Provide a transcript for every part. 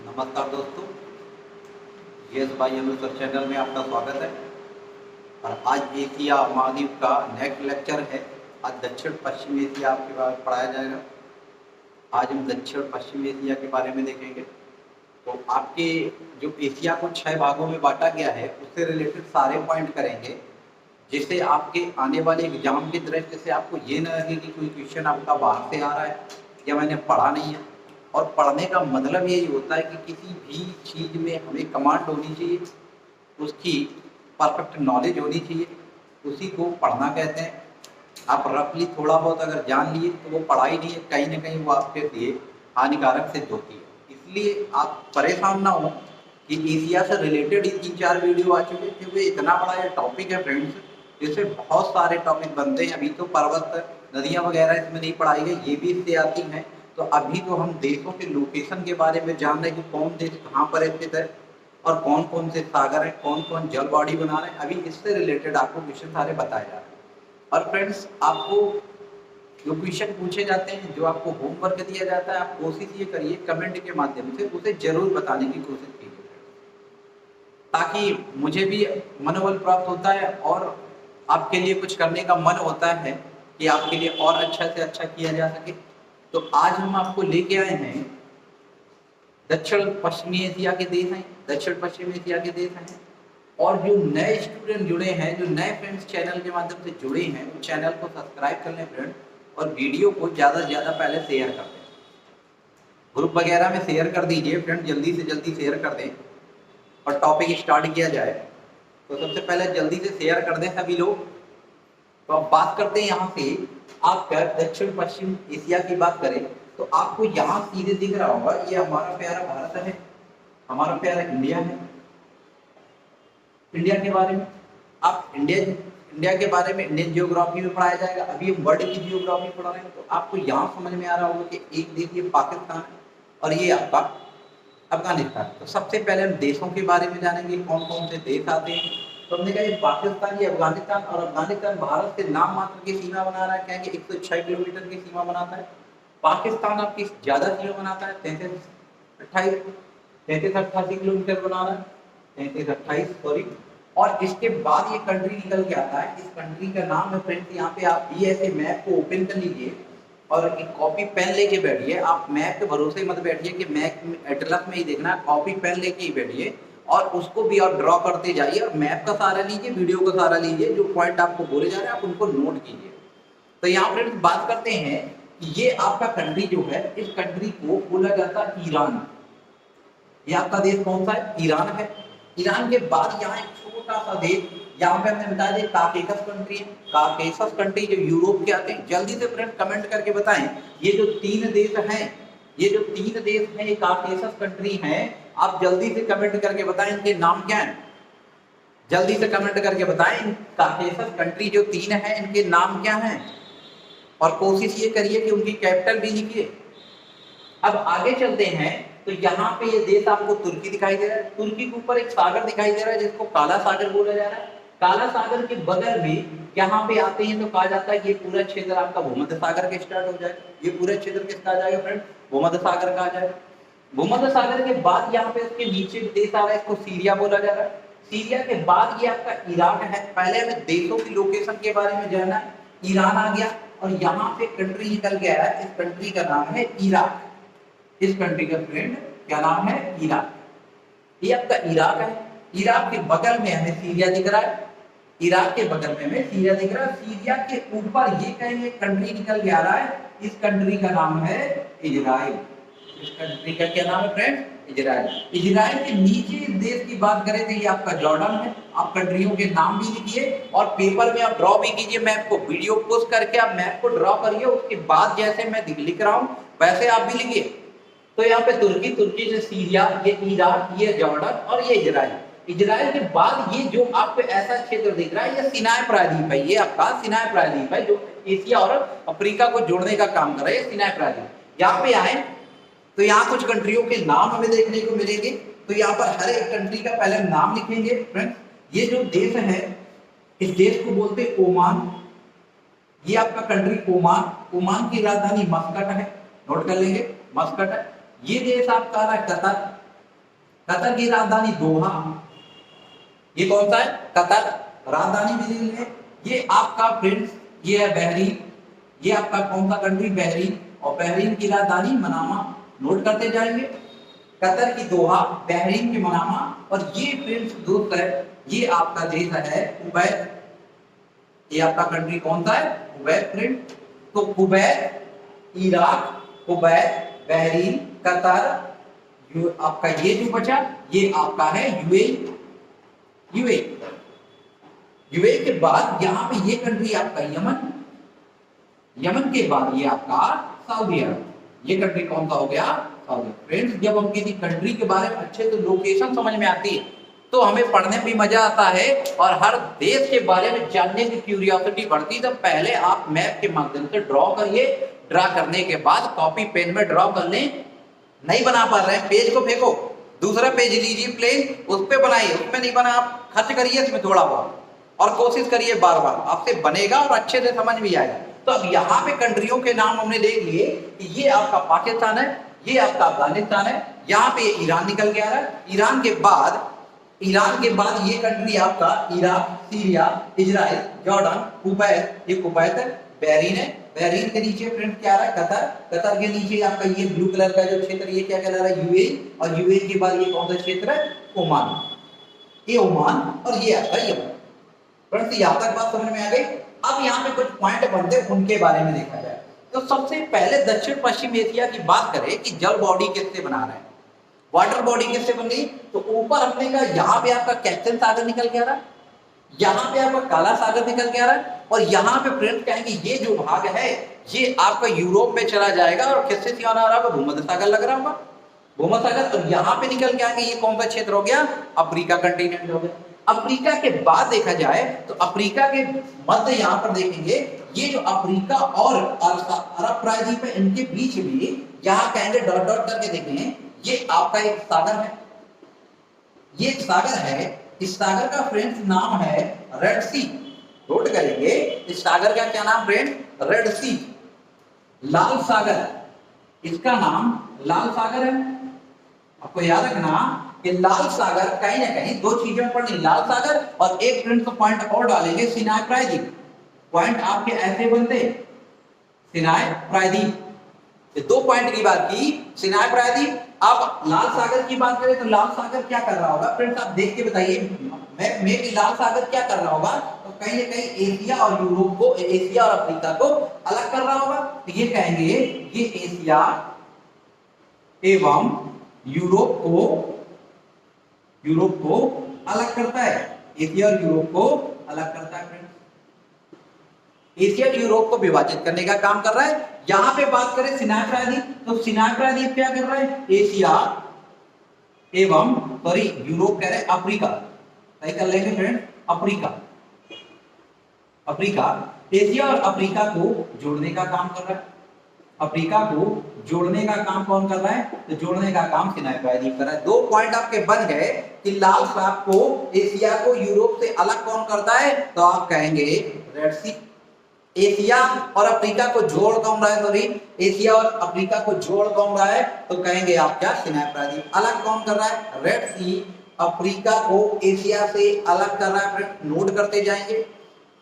नमस्कार दोस्तों, यस भाई अमृतसर चैनल में आपका स्वागत है। और आज एशिया महाद्वीप का नेक्स्ट लेक्चर है। आज दक्षिण पश्चिम एशिया आपके बारे में पढ़ाया जाएगा। आज हम दक्षिण पश्चिम एशिया के बारे में देखेंगे। तो आपके जो एशिया को 6 भागों में बांटा गया है उससे रिलेटेड सारे पॉइंट करेंगे, जिससे आपके आने वाले एग्जाम की दृष्टि से आपको ये न लगे कि कोई क्वेश्चन आपका बाहर से आ रहा है या मैंने पढ़ा नहीं है। और पढ़ने का मतलब यही होता है कि किसी भी चीज़ में हमें कमांड होनी चाहिए, उसकी परफेक्ट नॉलेज होनी चाहिए, उसी को पढ़ना कहते हैं। आप रफली थोड़ा बहुत अगर जान लिए तो वो पढ़ाई नहीं है, कहीं ना कहीं वो आपके लिए हानिकारक सिद्ध होती है। इसलिए आप परेशान ना हो कि एशिया से रिलेटेड ही 3-4 वीडियो आ चुके हैं, क्योंकि इतना बड़ा ये टॉपिक है फ्रेंड्स, जिससे बहुत सारे टॉपिक बनते हैं। अभी तो पर्वत नदियाँ वगैरह इसमें नहीं पढ़ाई गई, ये भी इससे आती हैं। तो अभी तो हम देशों के लोकेशन के बारे में जान रहे हैं कि कौन देश कहाँ पर स्थित है और कौन कौन से सागर हैं, कौन कौन जल बॉडी बना रहे हैं। अभी इससे रिलेटेड आपको क्वेश्चन सारे बताए जा रहे हैं। और फ्रेंड्स, आपको जो क्वेश्चन पूछे जाते हैं, जो आपको होमवर्क दिया जाता है, आप कोशिश ये करिए कमेंट के माध्यम से उसे जरूर बताने की कोशिश कीजिए, ताकि मुझे भी मनोबल प्राप्त होता है और आपके लिए कुछ करने का मन होता है कि आपके लिए और अच्छा से अच्छा किया जा सके। तो आज हम आपको लेके आए हैं दक्षिण पश्चिमी एशिया के देश हैं, दक्षिण पश्चिम एशिया के देश हैं। और जो नए स्टूडेंट जुड़े हैं, जो नए फ्रेंड्स चैनल के माध्यम से जुड़े हैं, वो चैनल को सब्सक्राइब कर लें फ्रेंड, और वीडियो को ज़्यादा से ज़्यादा पहले शेयर कर दें। ग्रुप वगैरह में शेयर कर दीजिए फ्रेंड, जल्दी से जल्दी शेयर कर दें और टॉपिक स्टार्ट किया जाए। तो सबसे पहले जल्दी से शेयर कर दें सभी लोग। तो अब बात करते हैं यहाँ से आपका दक्षिण पश्चिम एशिया की बात करें तो आपको यहाँ सीधे दिख रहा होगा, ये हमारा प्यारा भारत है, हमारा प्यारा इंडिया है। इंडिया के बारे में आप इंडिया के बारे में इंडियन जियोग्राफी में पढ़ाया जाएगा। अभी हम वर्ल्ड की जियोग्राफी पढ़ा रहे हैं, तो आपको यहाँ समझ में आ रहा होगा कि एक देश ये पाकिस्तान है और ये आपका अफगानिस्तान। तो सबसे पहले हम देशों के बारे में जानेंगे, कौन कौन से देश आते हैं। तो हमने कहा ये पाकिस्तान, ये अफगानिस्तान, और अफगानिस्तान भारत से नाम मात्र की सीमा बना रहा है। कहेंगे 106 किलोमीटर की सीमा बनाता है। पाकिस्तान आपकी ज्यादा सीमा बनाता है, 33-88 किलोमीटर बना रहा है, 33-28 सॉरी। और इसके बाद ये कंट्री निकल के आता है। इस कंट्री का नाम है फ्रेंड्स, यहाँ पे आप भी ऐसे मैप को ओपन कर लीजिए और एक कॉपी पेन लेके बैठिए। आप मैप के भरोसे मत बैठिए कि मैप एटलस में ही देखना, कॉपी पेन लेके ही बैठिए और उसको भी और ड्रॉ करते जाइए और मैप का सहारा लीजिए, वीडियो का सहारा लीजिए। जो पॉइंट आपको बोले जा रहे हैं आप उनको नोट कीजिए। तो यहाँ फ्रेंड्स बात करते हैं कि ये आपका कंट्री जो है, इस कंट्री को बोला जाता है ईरान। ये आपका देश कौन सा है? ईरान है। ईरान के बाद यहाँ एक छोटा सा देश, यहाँ पे हमने बताया था काकेशस कंट्री है। काकेशस कंट्री जो यूरोप के आते हैं। जल्दी से फ्रेंड कमेंट करके बताएं, ये जो 3 देश हैं, ये जो 3 देश हैं, ये काकेशस कंट्री हैं। आप जल्दी से कमेंट करके बताएं इनके नाम क्या हैं। जल्दी से कमेंट करके बताएं काकेशस कंट्री जो 3 हैं इनके नाम क्या हैं, और कोशिश ये करिए कि उनकी कैपिटल भी लिखिए। अब आगे चलते हैं तो यहाँ पे ये देश आपको तुर्की दिखाई दे रहा है। तुर्की के ऊपर एक सागर दिखाई दे रहा है जिसको काला सागर बोला जा रहा है। काला सागर के बगल में यहाँ पे आते हैं तो कहा जाता है ये पूरा क्षेत्र आपका भूमध्य सागर के स्टार्ट हो जाएगा। ये पूरा क्षेत्र किसका आ जाएगा फ्रेंड? भूमध्य सागर का आ जाएगा। भूमध्य सागर के बाद यहाँ पे उसके नीचे देश आ रहा है, इसको सीरिया बोला जा रहा है। सीरिया के बाद ये आपका ईरान है। पहले हमें देशों की लोकेशन के बारे में जानना है। ईरान आ गया और यहाँ पे कंट्री निकल गया है, इस कंट्री का नाम है इराक। इस कंट्री का फ्रेंड क्या नाम है? इराक। ये आपका इराक है। इराक के बगल में हमें सीरिया दिख रहा है। इराक के बगल में हमें सीरिया दिख रहा है। सीरिया के ऊपर ये कहेंगे कंट्री निकल के आ रहा है, इस कंट्री का नाम है इजराइल। इस कंट्री का क्या नाम है फ्रेंड? इजराइल। इजराइल के नीचे इस देश की बात करें तो ये आपका जॉर्डन है। आप कंट्रियों के नाम भी लिखिए और पेपर में आप ड्रॉ भी कीजिए मैप को। वीडियो पोस्ट करके आप मैप को ड्रॉ करिए, उसके बाद जैसे मैं लिख रहा हूँ वैसे आप भी लिखिए। तो यहाँ पे तुर्की, तुर्की से सीरिया, ये इराक, ये जॉर्डन और ये इजराइल। इजराइल के बाद ये जो आपको ऐसा क्षेत्र दिख रहा है, ये सिनाई प्रायद्वीप है। ये आपका सिनाई प्रायद्वीप है जो एशिया और अफ्रीका को जोड़ने का काम कर रहा है, सिनाई प्रायद्वीप। यहाँ पे आए तो यहाँ कुछ कंट्रियों के नाम हमें देखने को मिलेंगे। तो यहाँ पर हर एक कंट्री का पहले नाम लिखेंगे फ्रेंड्स। ये जो देश है, इस देश को बोलते हैं ओमान। ये आपका कंट्री ओमान। ओमान की राजधानी मस्कट है, नोट कर लेंगे, मस्कट है। ये देश आपका आ रहा है कतर। कतर की राजधानी दोहा, ये कौन सा है? कतर। राजधानी भी लिख लें। ये आपका फ्रेंड्स ये है बहरीन, ये आपका कौन सा कंट्री? बहरीन। और बहरीन की राजधानी मनामा, नोट करते जाएंगे। कतर की दोहा, बहरीन की मनामा, और ये फ्रेंड्स दोस्त है ये आपका देश है कुवैत। ये आपका कंट्री कौन सा है? Kuwait friend. तो Kuwait, Iraq, Kuwait, Bahrain, Qatar, आपका ये जो बचा ये आपका है यूएई। यूएई, यूएई के बाद यहाँ पे ये कंट्री आपका यमन, यमन के बाद ये आपका सऊदी अरब। ये कंट्री कौन सा हो गया? सऊदी। फ्रेंड्स जब हम किसी कंट्री के बारे में अच्छे से लोकेशन समझ में आती है तो हमें पढ़ने में भी मजा आता है और हर देश के बारे में जानने की क्यूरियोसिटी बढ़ती है। तो पहले आप मैप के माध्यम से ड्रॉ करिए, ड्रॉ करने के बाद कॉपी पेन में ड्रॉ कर लें। नहीं बना पा रहे हैं, पेज को फेंको, दूसरा पेज लीजिए प्लेन, उस पर बनाइए। उसमें नहीं बना आप खर्च करिए इसमें थोड़ा बहुत और कोशिश करिए बार बार, आपसे बनेगा और अच्छे से समझ भी आएगा। तो अब यहाँ पे कंट्रियों के नाम हमने देख लिए कि ये आपका पाकिस्तान है, ये आपका अफगानिस्तान है, यहाँ पे ईरान निकल के आ रहा है। ईरान के बाद ये कंट्री आपका Iraq, Syria, Israel, Jordan, Kuwait, ये कुवैत है। बहरीन है, बहरीन के नीचे फ्रेंड क्या आ रहा है? कतर। कतर के नीचे आपका ये ब्लू कलर का जो क्षेत्र ये क्या कहला रहा है? यूएई। और यूएई के बाद ये कौन सा क्षेत्र है? ओमान। ये ओमान और ये आपका यमन। फ्रेंड्स यहाँ तक बात समझ में आ गई। अब यहाँ पे कुछ पॉइंट बनते हैं उनके बारे में देखा जाए तो सबसे पहले दक्षिण पश्चिम एशिया की बात करें कि जल बॉडी किससे बना रहा है, वाटर बॉडी किससे बन रही? तो ऊपर हमने कहा यहाँ पे आपका कैस्पियन सागर निकल के आ रहा है, यहाँ पे आपका काला सागर निकल के आ रहा है, और यहाँ पे फ्रेंड्स कहेंगे ये जो भाग है ये आपका यूरोप में चला जाएगा और किससे सीमा आ रहा होगा? भूमध्य सागर लग रहा होगा, भूमध्य सागर। और यहाँ पे निकल के आएंगे ये कौन सा क्षेत्र हो गया? अफ्रीका कंटिनेंट हो गया। अफ्रीका के बाद देखा जाए तो अफ्रीका के मध्य यहाँ पर देखेंगे ये जो अफ्रीका और अरब प्रायद्वीप है इनके बीच में यहाँ कहेंगे डॉट डॉट करके देखें ये आपका एक सागर है, ये एक सागर है। इस सागर का फ्रेंड्स नाम है रेड सी। नोट करेंगे इस सागर का क्या नाम फ्रेंड? रेड सी, लाल सागर। इसका नाम लाल सागर है। आपको याद रखना कि लाल सागर कहीं ना कहीं दो चीजों पर नहीं, लाल सागर और एक फ्रेंड्स पॉइंट और डालेंगे सिनाई प्रायद्वीप। पॉइंट आपके ऐसे बनते सिनाई प्रायद्वीप, ये दो पॉइंट की बात की, सिनाई प्रायद्वीप। अब लाल सागर की बात करें तो लाल सागर क्या कर रहा होगा फ्रेंड्स? आप देख के बताइए मैप में कि लाल सागर क्या कर रहा होगा? तो कहीं ना कहीं एशिया और यूरोप को, एशिया और अफ्रीका को अलग कर रहा होगा। तो ये कहेंगे ये एशिया एवं यूरोप को अलग करता है, एशिया और यूरोप को अलग करता है फ्रेंड्स। एशिया और यूरोप को विभाजित करने का काम कर रहा है। यहां पे बात करें सिनाई प्रायद्वीप, तो सिनाई प्रायद्वीप क्या कर रहा है? एशिया एवं सॉरी यूरोप कह रहे हैं अफ्रीका, सही कर लेंगे फ्रेंड, अफ्रीका। अफ्रीका एशिया और अफ्रीका को जोड़ने का काम कर रहा है। अफ्रीका को जोड़ने का काम कौन कर रहा है? तो जोड़ने का काम सिनाई प्रायद्वीप कर रहा है। दो पॉइंट आपके बन गए कि लाल सागर को, एशिया को यूरोप से अलग कौन करता है? तो आप कहेंगे रेड सी। एशिया और अफ्रीका को जोड़ कौन रहा है? सॉरी, एशिया और अफ्रीका को जोड़ कौन रहा है? तो कहेंगे आप क्या? सिनाई प्रायद्वीप। अलग कौन कर रहा है? रेड सी अफ्रीका को एशिया से अलग कर रहा है। नोट करते जाएंगे।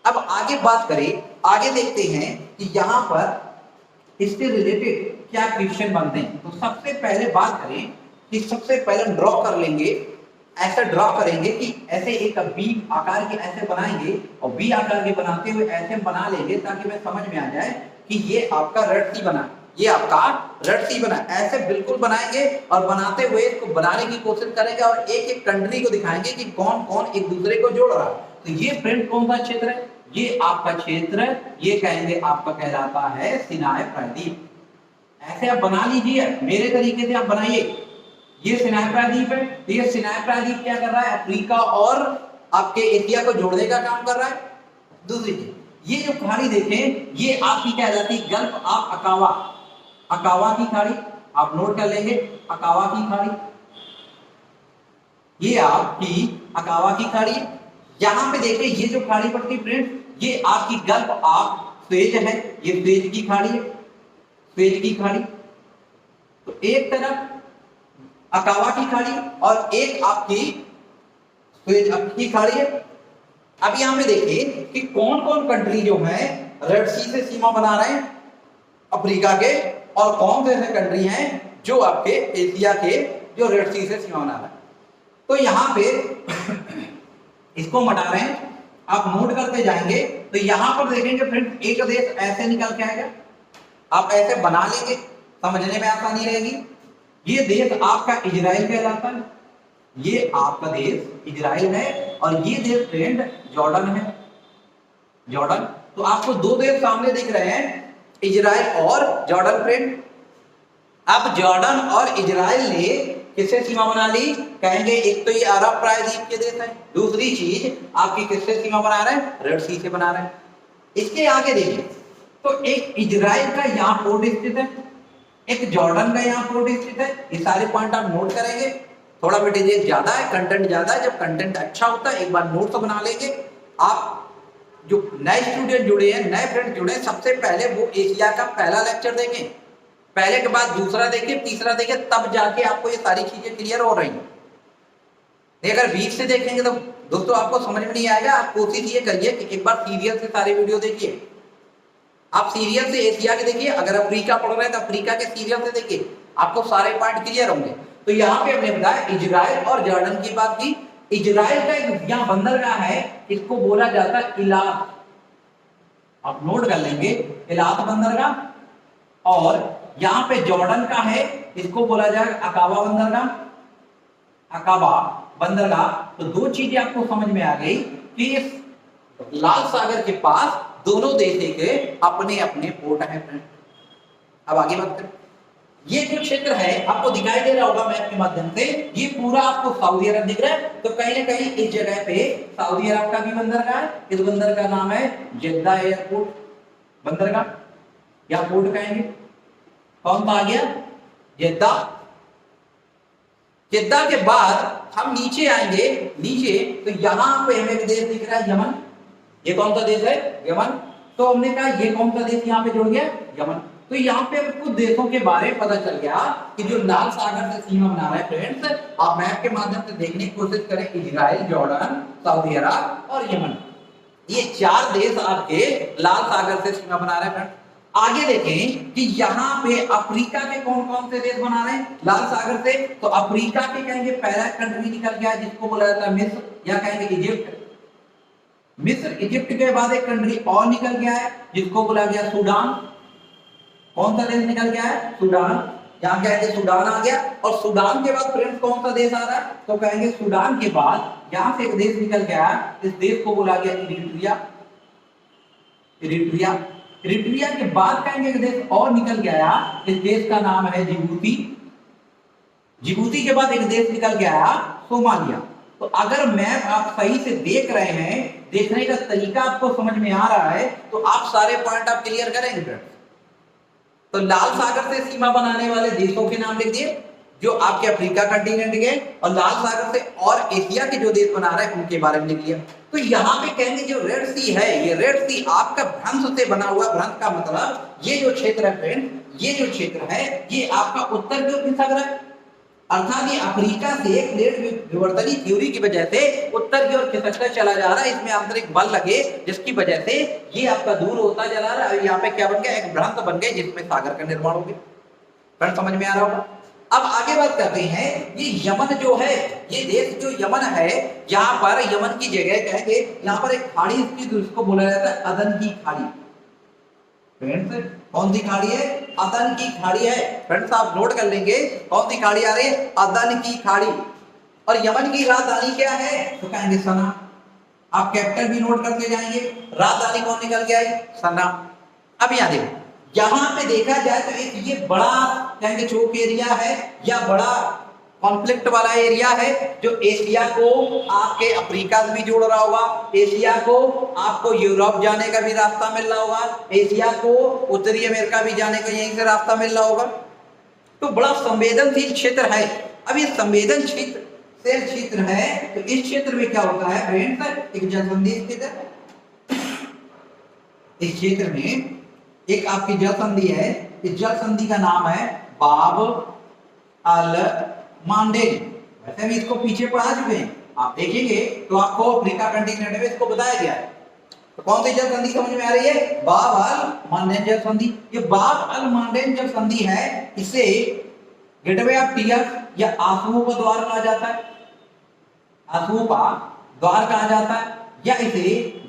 अब आगे बात करें, आगे देखते हैं कि यहाँ पर इससे रिलेटेड क्या क्वेश्चन बनते हैं। तो सबसे पहले बात करें कि सबसे पहले हम ड्रॉ कर लेंगे, ऐसा ड्रॉ करेंगे कि ऐसे एक बी आकार के ऐसे बनाएंगे और बी आकार के बनाते हुए ऐसे बना लेंगे ताकि मैं समझ में आ जाए कि ये आपका रेड सी बना, ये आपका रेड सी बना। ऐसे बिल्कुल बनाएंगे और बनाते हुए इसको बनाने की कोशिश करेंगे और एक एक कंट्री को दिखाएंगे कि कौन कौन एक दूसरे को जोड़ रहा है। तो ये फ्रेंड कौन सा क्षेत्र है? ये आपका क्षेत्र, ये कहेंगे आपका कहलाता है सिनाई प्रायद्वीप। ऐसे आप बना लीजिए, मेरे तरीके से आप बनाइए। ये सिनाई प्रायद्वीप है, तो ये सिनाई प्रायद्वीप क्या कर रहा है? अफ्रीका और आपके एशिया को जोड़ने का काम कर रहा है। दूसरी चीज, ये जो खाड़ी देखें, ये आपकी क्या कहलाती है? गल्फ ऑफ अकावा, अकावा की खाड़ी। आप नोट कर लेंगे, अकावा की खाड़ी, ये आपकी अकावा की खाड़ी है। यहां पे देखिए ये जो खाड़ी पड़ती है फ्रेंड्स, ये आपकी गल्फ ऑफ सुएज है, ये सुएज की खाड़ी है, सुएज की खाड़ी। तो एक तरफ अकावा की खाड़ी और एक आपकी सुएज की खाड़ी है। अब यहाँ पे देखिए कि कौन कौन कंट्री जो है रेड सी से सीमा बना रहे हैं अफ्रीका के, और कौन से ऐसे कंट्री हैं जो आपके एशिया के जो रेड सी से सीमा बना रहे हैं। तो यहाँ पे इसको मटा रहे हैं, आप नोट करते जाएंगे तो यहां पर देखेंगे फ्रेंड्स एक देश ऐसे निकल के आएगा, आप ऐसे बना लेंगे, समझने में आसानी रहेगी। ये देश आपका इजराइल कहलाता है, ये आपका देश इजराइल है, और ये देश फ्रेंड जॉर्डन है, जॉर्डन। तो आपको दो देश सामने दिख रहे हैं, इजराइल और जॉर्डन फ्रेंड। अब जॉर्डन और इजराइल ने किससे सीमा बना ली, कहेंगे एक तो ये अरब प्रायद्वीप के देश है, दूसरी चीज आपकी किससे सीमा बना रहे हैं, रेड सी से बना रहे हैं। इसके आगे देखिए तो एक इजराइल का यहाँ पोर्ट स्थित है, एक जॉर्डन का यहाँ पोर्ट स्थित है। ये सारे पॉइंट आप नोट करेंगे, थोड़ा मटेरियल ज्यादा है, कंटेंट ज्यादा है, जब कंटेंट अच्छा होता है एक बार नोट तो बना लेंगे। आप जो नए स्टूडेंट जुड़े हैं, नए फ्रेंड जुड़े हैं, सबसे पहले वो एशिया का पहला लेक्चर देखें, पहले के बाद दूसरा देखिए, तीसरा देखिए, तब जाके आपको ये सारी चीजें क्लियर हो रही हैं। अगर बीच से देखेंगे तो दोस्तों आपको समझ में नहीं आएगा। आप कोशिश ये करिए कि एक बार सीरियल से सारे वीडियो देखिए, आप सीरियल से एशिया के देखिए, अगर अफ्रीका पढ़ रहे हैं तो अफ्रीका के सीरियल से देखिए, आपको सारे पॉइंट क्लियर होंगे। तो यहाँ पे हमने बताया इजराइल और जॉर्डन की बात की। इजराइल का एक यहाँ बंदरगाह है, इसको बोला जाता है इलात, आप नोट कर लेंगे, इलात बंदरगाह। और यहाँ पे जॉर्डन का है, इसको बोला जाएगा अकाबा बंदरगाह, अकाबा बंदरगाह। तो दो चीजें आपको समझ में आ गई कि इस लाल सागर के पास दोनों देशों के अपने अपने पोर्ट हैं। अब आगे बात करें, ये जो क्षेत्र है आपको दिखाई दे रहा होगा मैप के माध्यम से, ये पूरा आपको सऊदी अरब दिख रहा है। तो कहीं ना कहीं इस जगह पे सऊदी अरब का भी बंदरगाह है, इस बंदर का नाम है जेद्दा एयरपोर्ट बंदरगाह, या पोर्ट कहेंगे। कौन सा आ गया, जेद्दा। जेद्दा के बाद हम नीचे आएंगे, नीचे तो यहां पे हमें एक देश दिख रहा है यमन। ये कौन सा देश है, यमन। तो हमने कहा ये कौन सा देश यहाँ पे जुड़ गया, यमन। तो यहाँ पे हमें कुछ देशों के बारे में पता चल गया कि जो लाल सागर से सीमा बना रहा है फ्रेंड्स, आप मैप के माध्यम से देखने की कोशिश करें, इजराइल, जॉर्डन, सऊदी अरब और यमन, ये चार देश आपके लाल सागर से सीमा बना रहे हैं फ्रेंड्स। आगे देखें कि यहाँ पे अफ्रीका के कौन कौन से देश बना रहे हैं लाल सागर से। तो अफ्रीका के कहेंगे पहला कंट्री निकल गया जिसको बोला जाता है मिस्र, या कहेंगे इजिप्ट। मिस्र, इजिप्ट के बाद एक कंट्री और निकल गया है जिसको बोला गया सूडान। कौन सा देश निकल गया है, सूडान। यहाँ कहेंगे सूडान आ गया। और सूडान के बाद फ्रेंड्स कौन सा देश आ रहा है, तो कहेंगे सूडान के बाद यहाँ से एक देश निकल गया, इस देश को बोला गया इरिट्रिया। इरिट्रिया, इरिट्रिया के बाद कहेंगे एक देश और निकल गया, इस देश का नाम है जिबूती। जिबूती के बाद एक देश निकल गया सोमालिया। तो अगर मैप आप सही से देख रहे हैं, देखने का तरीका आपको समझ में आ रहा है, तो आप सारे पॉइंट आप क्लियर करेंगे। तो लाल सागर से सीमा बनाने वाले देशों के नाम लिख दिए जो आपके अफ्रीका कंटिनेंट के, और लाल सागर से और एशिया के जो देश बना रहे हैं उनके बारे में लिख लिया। तो यहाँ पे कहेंगे जो रेड सी है, ये रेड सी आपका भ्रंश से बना हुआ, भ्रंश का मतलब ये जो क्षेत्र है फ्रेंड, ये जो क्षेत्र है ये आपका उत्तर की ओर खिसक रहा है, अर्थात ये अफ्रीका से प्लेट विवर्तनी थ्योरी की वजह से उत्तर की ओर खिसकता चला जा रहा है। इसमें आंतरिक बल लगे जिसकी वजह से ये आपका दूर होता चला रहा है। यहाँ पे क्या बन गया, एक भ्रंश बन गए जिसमें सागर का निर्माण हो गया। समझ में आ रहा होगा। अब आगे बात करते हैं, ये यमन जो है, ये देश जो यमन है, यहाँ पर यमन की जगह कहेंगे, यहाँ पर एक खाड़ी स्थित उसको बोला जाता है अदन की खाड़ी। फ्रेंड्स कौन सी खाड़ी है, अदन की खाड़ी है। फ्रेंड्स आप नोट कर लेंगे कौन सी खाड़ी आ रही है, अदन की खाड़ी। और यमन की राजधानी क्या है, तो कहेंगे सना। आप कैपिटल भी नोट करते जाएंगे, राजधानी कौन निकल के आई, सना। अब यहाँ देखो, यहाँ पे देखा जाए तो एक ये बड़ा कहेंगे चौक एरिया है, या बड़ा कॉन्फ्लिक्ट वाला एरिया है जो एशिया को आपके अफ्रीका से भी जोड़ रहा होगा, एशिया को आपको यूरोप जाने का भी रास्ता मिल रहा होगा, एशिया को उत्तरी अमेरिका भी जाने का यहीं से रास्ता मिल रहा होगा। तो बड़ा संवेदनशील क्षेत्र है। अब ये संवेदनशील क्षेत्र है, तो इस क्षेत्र में क्या होता है फ्रेंड्स, एक जलसंधि स्थित है। इस क्षेत्र में एक आपकी जल संधि है, इस जल संधि का नाम है बाब अल मांडेन, वैसे भी इसको पीछे पढ़ा चुके हैं, आप देखेंगे तो आपको अफ्रीका कंटिनेंट में इसको बताया गया है। तो कौन सी जल संधि समझ में आ रही है? बाब अल मांडेन जल संधि। ये बाब अल मांडेन जल संधि है, इसे गेटवे ऑफ टीयर्स या आंसुओं का द्वार कहा जाता है, आंसुओं का द्वार कहा जाता है, या इसे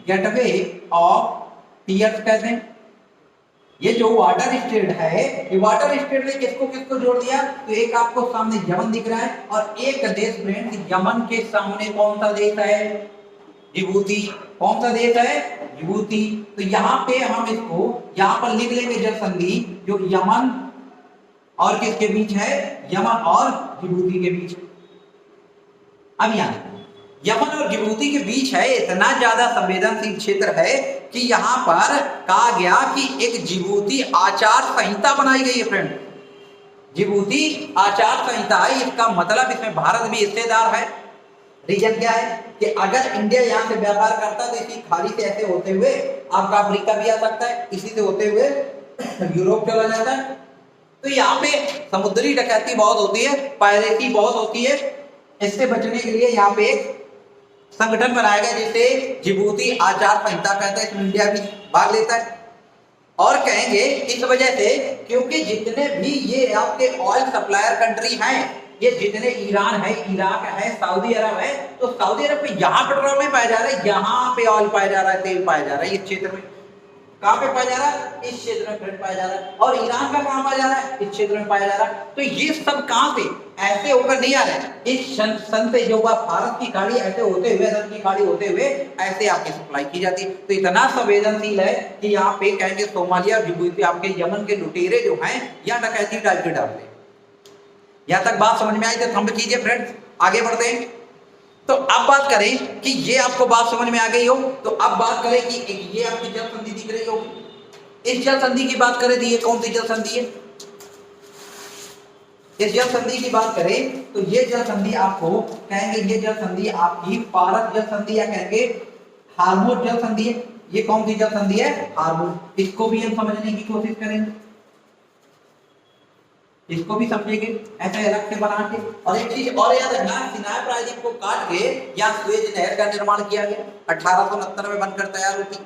गेटवे ऑफ टीयर्स कहते हैं। ये जो वाटर स्टेट है, ये वाटर स्टेट ने किसको किसको जोड़ दिया? तो एक आपको सामने यमन दिख रहा है और एक देश फ्रेंड, यमन के सामने कौन सा देश है? जिबूती। कौन सा देश है? जिबूती। तो यहाँ पे हम इसको यहाँ पर लिख लेंगे जल संधि, जो यमन और किसके बीच है? यमन और जिबूती के बीच। अब यहाँ यमन और जिबूती के बीच है, इतना ज्यादा संवेदनशील क्षेत्र है कि यहाँ पर कहा गया कि एक जिबूती आचार संहिता बनाई गई है फ्रेंड। जिबूती आचार संहिता है, इसका मतलब इसमें भारत भी हिस्सेदार है। रीजन क्या है कि अगर इंडिया यहाँ से व्यापार करता है तो इसी खाड़ी से ऐसे होते हुए आपका अफ्रीका भी आ सकता है, इसी से होते हुए यूरोप चला जाता है। तो यहाँ पे समुद्री डकैती बहुत होती है, पायरेसी बहुत होती है। इससे बचने के लिए यहाँ पे एक संगठन बनाया गया जिसे जिबूती आचार संहिता कहते हैं, इसमें इंडिया भी भाग लेता है। और कहेंगे इस वजह से क्योंकि जितने भी ये आपके ऑयल सप्लायर कंट्री हैं, ये जितने ईरान है, इराक है, सऊदी अरब है, तो सऊदी अरब पे यहाँ पेट्रोल नहीं पाया जा रहा है, यहाँ पे ऑयल पाया जा रहा है, तेल पाया जा रहा है। इस क्षेत्र में कहाँ पे पाया जा रहा है? इस क्षेत्र में फ्रेंड पाया जा रहा है। और ईरान का कहाँ पाया जा रहा है? इस क्षेत्र में पाया जा रहा है। तो ये सब कहाँ से ऐसे होकर नहीं आ रहे हैं, इस सन से जो फारस की खाड़ी ऐसे होते हुए, सन की खाड़ी होते हुए ऐसे आपकी सप्लाई की जाती है। तो इतना संवेदनशील है कि यहाँ पे कहेंगे सोमालिया, जिबूती, आपके यमन के लुटेरे जो हैं यहाँ डकैती डाल के डालते हैं। यहाँ तक बात समझ में आई तो थंब कीजिए फ्रेंड्स, आगे बढ़ते हैं। तो अब बात करें कि ये आपको बात समझ में आ गई हो, तो अब बात करें कि ये आपकी जल संधि दिख रही होगी। इस जल संधि की बात करें तो ये कौन सी जल संधि है? इस जल संधि की बात करें तो ये जल संधि आपको कहेंगे, ये जल संधि आपकी पारस जल संधि या कहेंगे हार्मोज जल संधि है। ये कौन सी जल संधि है? हार्मोज। इसको भी हम समझने की कोशिश करेंगे, इसको भी समझेंगे ऐसे अलग से बना के। और एक चीज और याद रखना, सिनाई प्रायद्वीप को काट के यहाँ सुएज नहर का निर्माण किया गया, 1869 में बनकर तैयार हुई थी।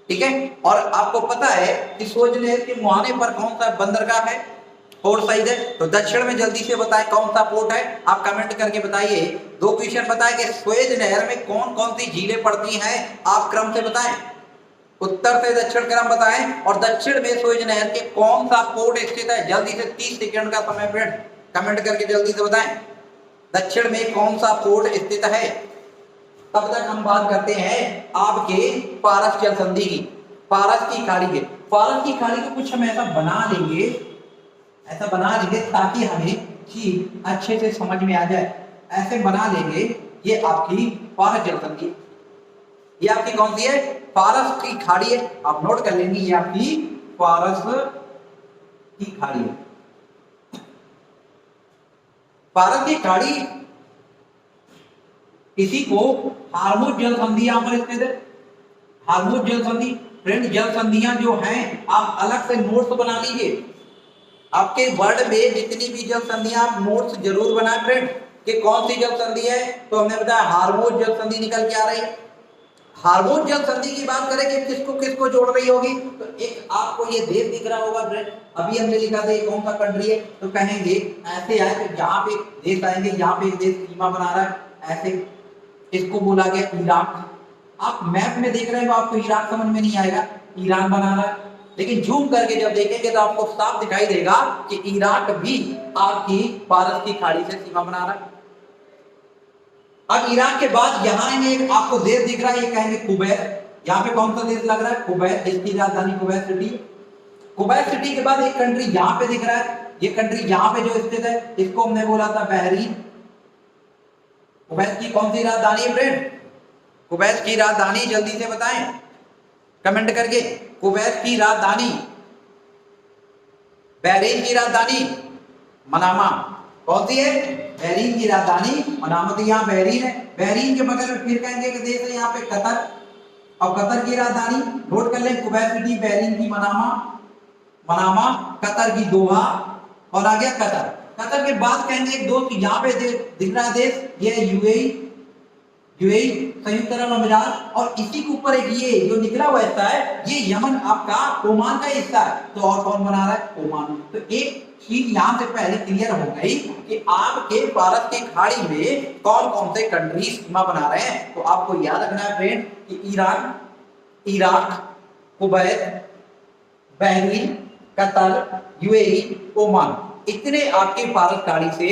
ठीक है, और आपको पता है कि सुएज नहर के मुहाने पर कौन सा बंदरगाह है? पोर्ट साइज है। तो दक्षिण में जल्दी से बताएं कौन सा पोर्ट है, आप कमेंट करके बताइए। 2 क्वेश्चन बताएं कि सुएज नहर में कौन कौन सी झीलें पड़ती हैं, आप क्रम से बताएं, उत्तर से दक्षिण क्रम बताएं। और दक्षिण में सुएज नहर के कौन सा पोर्ट स्थित है? जल्दी से 30 सेकंड का समय फ्रेंड, कमेंट करके जल्दी से बताएं दक्षिण में कौन सा पोर्ट स्थित है। तब तक हम बात करते हैं आपके पारस जल संधि की, पारस की खाड़ी के। पारस की खाड़ी को कुछ हम ऐसा बना लेंगे, ऐसा बना लेंगे ताकि हमें चीज अच्छे से समझ में आ जाए। ऐसे बना लेंगे, ये आपकी पारस जल संधि, ये आपकी कौन सी है? पारस की खाड़ी है। आप नोट कर लेंगे, ये आपकी पारस की खाड़ी है। पारस की खाड़ी, इसी को हार्मोज जल संधि यहां पर स्थित है। हार्मोज जल संधि फ्रेंड, जल संधियां जो हैं आप अलग से नोट्स बना लीजिए। आपके वर्ड में जितनी भी जल संधियां, आप नोट्स जरूर बनाए फ्रेंड कि कौन सी जल संधि है। तो हमने बताया हार्मोज जल संधि निकल के आ रही है। हार्मोज जल संधि की बात करें कि किसको किसको जोड़ रही होगी, तो एक आपको ये देश दिख रहा होगा फ्रेंड, अभी हमने लिखा था ये कौन सा कंट्री है, तो कहेंगे ऐसे आए तो यहाँ पे देश आएंगे, यहाँ पे एक देश सीमा बना रहा है, ऐसे इसको बोला गया इराक। आप मैप में देख रहे हैं तो आपको इराक समझ में नहीं आएगा, ईरान बना रहा है, लेकिन जूम करके जब देखेंगे तो आपको साफ दिखाई देगा कि इराक भी आपकी पारस की खाड़ी से सीमा बना रहा है। अब ईराक के बाद यहाँ एक आपको देश दिख रहा है, ये कहेंगे कुवैत। यहाँ पे कौन सा देश लग रहा है? कुवैत, इसकी राजधानी कुवैत सिटी। कुवैत सिटी के बाद एक कंट्री यहाँ पे दिख रहा है, ये कंट्री यहाँ पे जो स्थित है इसको हमने बोला था बहरीन। कुवैत की कौन सी राजधानी है फ्रेंड? कुवैत की राजधानी जल्दी से बताएं कमेंट करके। कुवैत की राजधानी, बहरीन की राजधानी मनामा। कौन सी है? बहरीन की राजधानी मनामा। तो यहाँ बहरीन है, बहरीन के बगल में फिर कहेंगे कि देश है यहाँ पे कतर, और कतर की राजधानी नोट कर लें, कुवैत सिटी, बहरीन की मनामा, मनामा, कतर की दोहा, और आ गया कतर। कतर के बाद कहेंगे एक दोस्त यहाँ पे दिख रहा है देश, ये है यूएई संयुक्त अरब अमीरात, और इसी के ऊपर एक ये जो निकला हुआ हिस्सा है ये यमन आपका ओमान का हिस्सा है। तो और कौन बना रहा है? ओमान। तो एक चीज यहां से पहले क्लियर हो गई कि आपके भारत के खाड़ी में कौन कौन से कंट्री सीमा बना रहे हैं। तो आपको याद रखना है फ्रेंड कि Iran, Iraq, Kuwait, Bahrain, Qatar, UAE, Oman, इतने आपके भारत खाड़ी से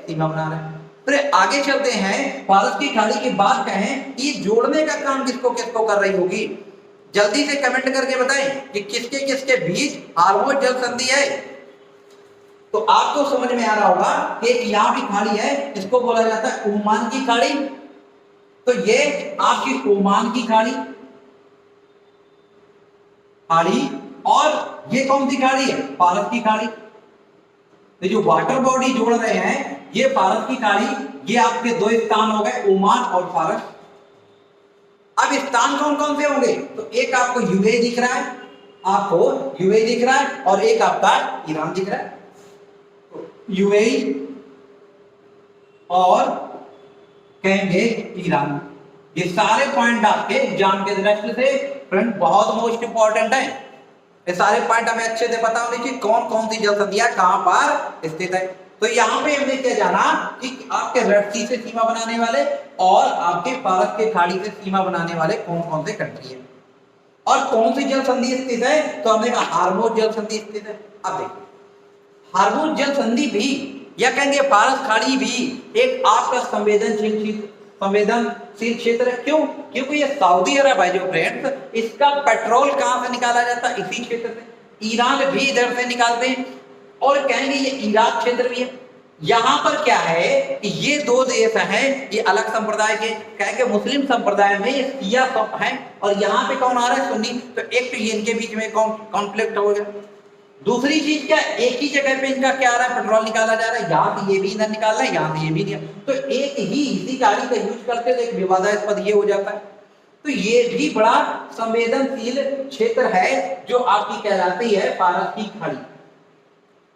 सीमा बना रहे हैं। फिर आगे चलते हैं, भारत की खाड़ी की बात कहें, ये जोड़ने का काम किसको किसको कर रही होगी? जल्दी से कमेंट करके बताएं कि किसके किसके बीच हार्मोज जल संधि है। तो आपको समझ में आ रहा होगा कि यहां भी खाड़ी है, इसको बोला जाता है ओमान की खाड़ी। तो ये आपकी ओमान की खाड़ी, और ये कौन सी खाड़ी है? भारत की खाड़ी। तो जो वाटर बॉडी जोड़ रहे हैं ये भारत की खाड़ी, ये आपके दो स्थान हो गए, ओमान और भारत। अब स्थान कौन कौन से होंगे? तो एक आपको यूएई दिख रहा है, और एक आपका ईरान दिख रहा है। तो यूएई और कहेंगे ईरान। ये सारे पॉइंट आपके एग्जाम के दृष्टि से फ्रेंड बहुत मोस्ट इंपॉर्टेंट है। ये सारे पॉइंट हमें अच्छे से पता होने चाहिए, कौन कौन सी जल संधियां कहां पर स्थित है। तो यहां पे हमने क्या जाना कि आपके रेड सी से सीमा बनाने वाले और आपके भारत के खाड़ी से सीमा बनाने वाले कौन कौन से कंट्री है, और कौन सी जल संधि स्थित है। तो हमने कहा हार्मोज जल संधि स्थित है। अब देखो हार्मोज जल संधि भी या कहेंगे भारत खाड़ी भी एक आपका संवेदनशील क्षेत्र है। क्यों? क्योंकि ये सऊदी अरब है जो फ्रेंड्स, इसका पेट्रोल कहां से निकाला जाता है? इसी क्षेत्र से। ईरान भी इधर से निकालते हैं, और कहेंगे ये इराक क्षेत्र भी है। यहां पर क्या है कि ये दो देश हैं, ये अलग संप्रदाय के, कहेंगे मुस्लिम संप्रदाय में ये शिया है, और यहाँ पे कौन आ रहा है? सुन्नी। तो एक तो ये इनके बीच में कॉन्फ्लिक्ट हो गया। दूसरी चीज क्या, एक ही जगह पे इनका क्या आ रहा है? पेट्रोल निकाला जा रहा है, यहाँ से ये भी ईंधन निकाल रहा है, यहाँ से ये भी नहीं। तो एक ही इसी गाड़ी का यूज करते तो एक विवादास्पद ये हो जाता है। तो ये भी बड़ा संवेदनशील क्षेत्र है जो आपकी कहलाती है भारत की खाड़ी।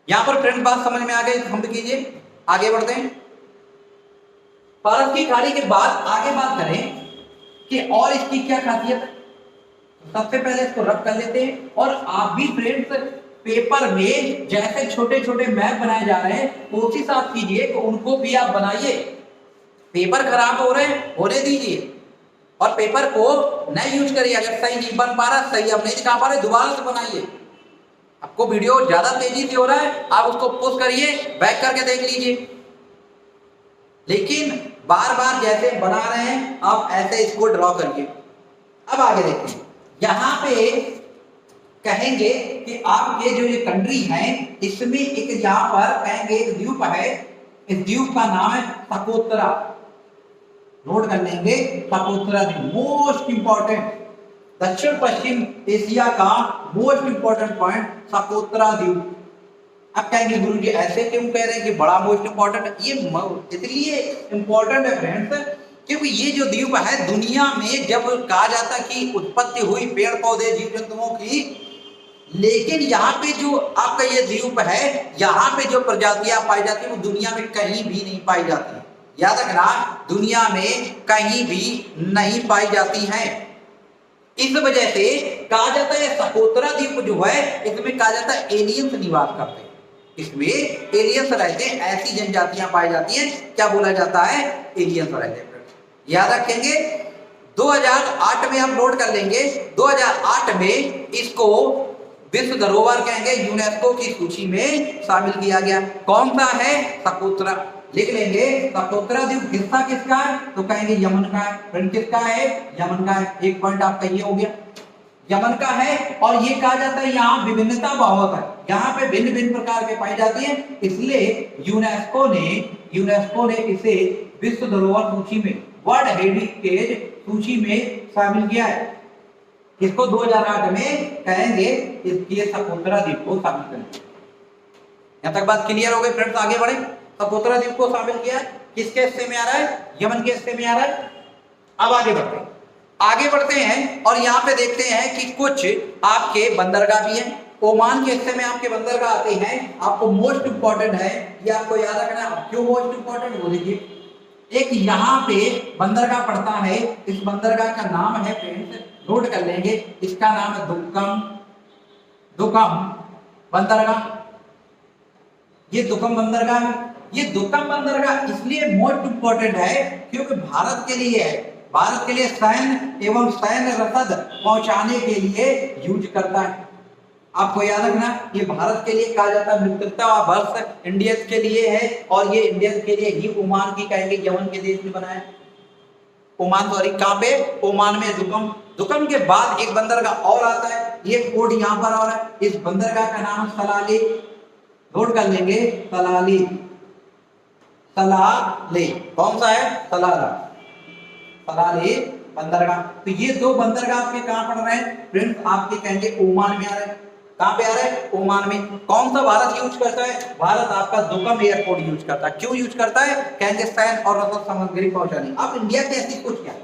यहां पर फ्रेंड बात समझ में आ गई, हम कीजिए आगे बढ़ते हैं। भारत की खाड़ी के बाद आगे बात करें कि और इसकी क्या खासियत है। सबसे पहले इसको रब कर लेते हैं, और आप भी फ्रेंड्स पेपर में जैसे छोटे छोटे मैप बनाए जा रहे हैं कोशिश आप कीजिए कि उनको भी आप बनाइए। पेपर खराब हो रहे हैं होने दीजिए, और पेपर को नहीं यूज करिए। अगर सही नहीं बन पा रहा, सही आप नहीं दिखा पा रहे, दोबारा से बनाइए। आपको वीडियो ज्यादा तेजी से हो रहा है, आप उसको पोस्ट करिए, बैक करके देख लीजिए। लेकिन बार बार जैसे बना रहे हैं आप ऐसे इसको ड्रॉ करिए। अब आगे देखते हैं, यहां पे कहेंगे कि आपके जो ये कंट्री है इसमें एक यहां पर कहेंगे एक द्वीप है, इस द्वीप का नाम है सकोत्रा। नोट कर लेंगे, सकोत्रा द्वीप मोस्ट इंपॉर्टेंट, दक्षिण पश्चिम एशिया का मोस्ट इंपॉर्टेंट पॉइंट सकोत्रा द्वीप। अब कहेंगे गुरुजी ऐसे क्यों कह रहे हैं कि बड़ा मोस्ट इंपॉर्टेंट है? ये इसलिए इंपॉर्टेंट है फ्रेंड्स क्योंकि ये जो द्वीप है दुनिया में जब कहा जाता कि उत्पत्ति हुई पेड़ पौधे जीव जंतुओं की, लेकिन यहाँ पे जो आपका ये द्वीप है यहाँ पे जो प्रजातियां पाई जाती है वो दुनिया में कहीं भी नहीं पाई जाती। याद रखना, दुनिया में कहीं भी नहीं पाई जाती हैं। इस वजह से कहा जाता है सकोत्रा द्वीप जो है इसमें कहा जाता है एलियंस निवास करते हैं, इसमें एलियंस रहते हैं, ऐसी जनजातियां पाई जाती हैं, क्या बोला जाता है? एलियंस रहते हैं। याद रखेंगे 2008 में हम नोट कर लेंगे, 2008 में इसको विश्व धरोहर कहेंगे यूनेस्को की सूची में शामिल किया गया। कौन सा है? सकोत्रा। लिख लेंगे सकोत्रा द्वीप हिस्सा किसका है? तो कहेंगे यमन का है। फ्रेंड किसका है? यमन का है। एक पॉइंट आपका ये हो गया, यमन का है। और ये कहा जाता है यहाँ विभिन्नता बहुत है, यहाँ पे भिन्न भिन्न प्रकार के पाई जाती है, इसलिए यूनेस्को ने इसे विश्व धरोहर सूची में, वर्ल्ड हेरिटेज सूची में शामिल किया है। इसको 2008 में कहेंगे इसके सकोत्रा द्वीप को शामिल करेंगे। यहां तक बात क्लियर हो गई फ्रेंड्स? आगे बढ़े। सकोत्रा द्वीप को शामिल किया है, किसके हिस्से में आ रहा है? यमन के हिस्से में आ रहा है। अब आगे बढ़ते हैं और यहाँ पे देखते हैं कि कुछ आपके बंदरगाह भी हैं। ओमान के हिस्से में आपके बंदरगाह आते हैं, आपको मोस्ट इंपॉर्टेंट है, ये आपको याद रखना है। क्यों मोस्ट इंपॉर्टेंट, वो देखिए, एक यहाँ पे बंदरगाह पड़ता है, इस बंदरगाह का नाम है फ्रेंड्स, नोट कर लेंगे, इसका नाम है दुक्कम, दुक्कम बंदरगाह। ये दुक्कम बंदरगाह है। ये दुक्कम बंदरगाह इसलिए मोस्ट इंपॉर्टेंट है क्योंकि भारत के लिए है, भारत के लिए सैन्य एवं सैन्य रसद पहुंचाने के लिए यूज करता है। आपको याद रखना, ये भारत के लिए कहा जाता है, मित्रता वर्ष इंडियंस के लिए है, और ये इंडियंस के लिए ही ओमान की कहेंगे, यमन के देश में बना है। ओमान, सॉरी, कहां पे, ओमान में दुक्कम। दुक्कम के बाद एक बंदरगाह और आता है, ये पोर्ट यहां पर और है, इस बंदरगाह का नाम सलाले, नोट कर लेंगे, सलाले, सलाले, कौन सा है, सलाला, सलाले बंदरगाह। तो ये दो बंदरगाह आपके कहां पड़ रहे हैं फ्रेंड्स, आपके कहेंगे ओमान में आ रहे हैं। कहां पे आ रहा है, ओमान में। कौन सा भारत यूज करता है, भारत आपका दुक्कम एयरपोर्ट यूज करता है। क्यों यूज करता है, कहेंगे सैन्य और रसद सामग्री पहुंचाने। अब इंडिया ने ऐसी कुछ किया,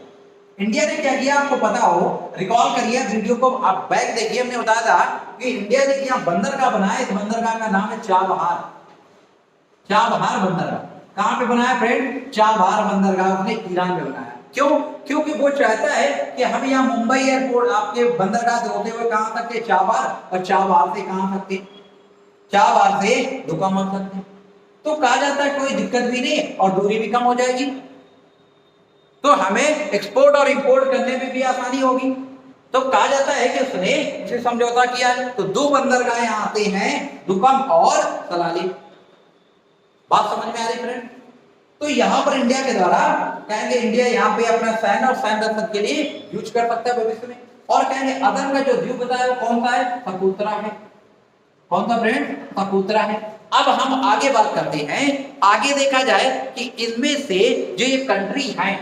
इंडिया ने क्या किया आपको पता हो, रिकॉल करिए वीडियो को, आप बैक देखिए, हमने बताया था कि इंडिया ने यहाँ बंदरगाह बनाया, इस बंदरगाह का नाम है चाबहार, चाबहार बंदरगाह। कहां पे बनाया फ्रेंड, चाबहार बंदरगाह उसने ईरान में बनाया। क्यों, क्योंकि वो चाहता है कि हम यहाँ मुंबई एयरपोर्ट आपके बंदरगाह से होते हुए कहां तक के, चाबहार, और चाबहार से कहां तक के, चाबहार से दुक्कम आ सकते हैं। तो कहा जाता है कोई दिक्कत भी नहीं और दूरी भी कम हो जाएगी, तो हमें एक्सपोर्ट और इंपोर्ट करने में भी आसानी होगी। तो कहा जाता है कि उसने इसे समझौता किया है। तो दो बंदरगाह यहाँ आते हैं, दुक्कम और सलाली। बात समझ में आ रही फ्रेंड। तो यहाँ पर इंडिया के द्वारा कहेंगे, इंडिया यहाँ पे अपना सैन्य और सैन्य रसद के लिए यूज कर सकता है भविष्य में। और कहेंगे अदर का जो द्वीप बताया वो कौन सा है, सपुत्रा है। कौन सा फ्रेंड, सपुत्रा है। अब हम आगे बात करते हैं, आगे देखा जाए कि इनमें से जो ये कंट्री हैं,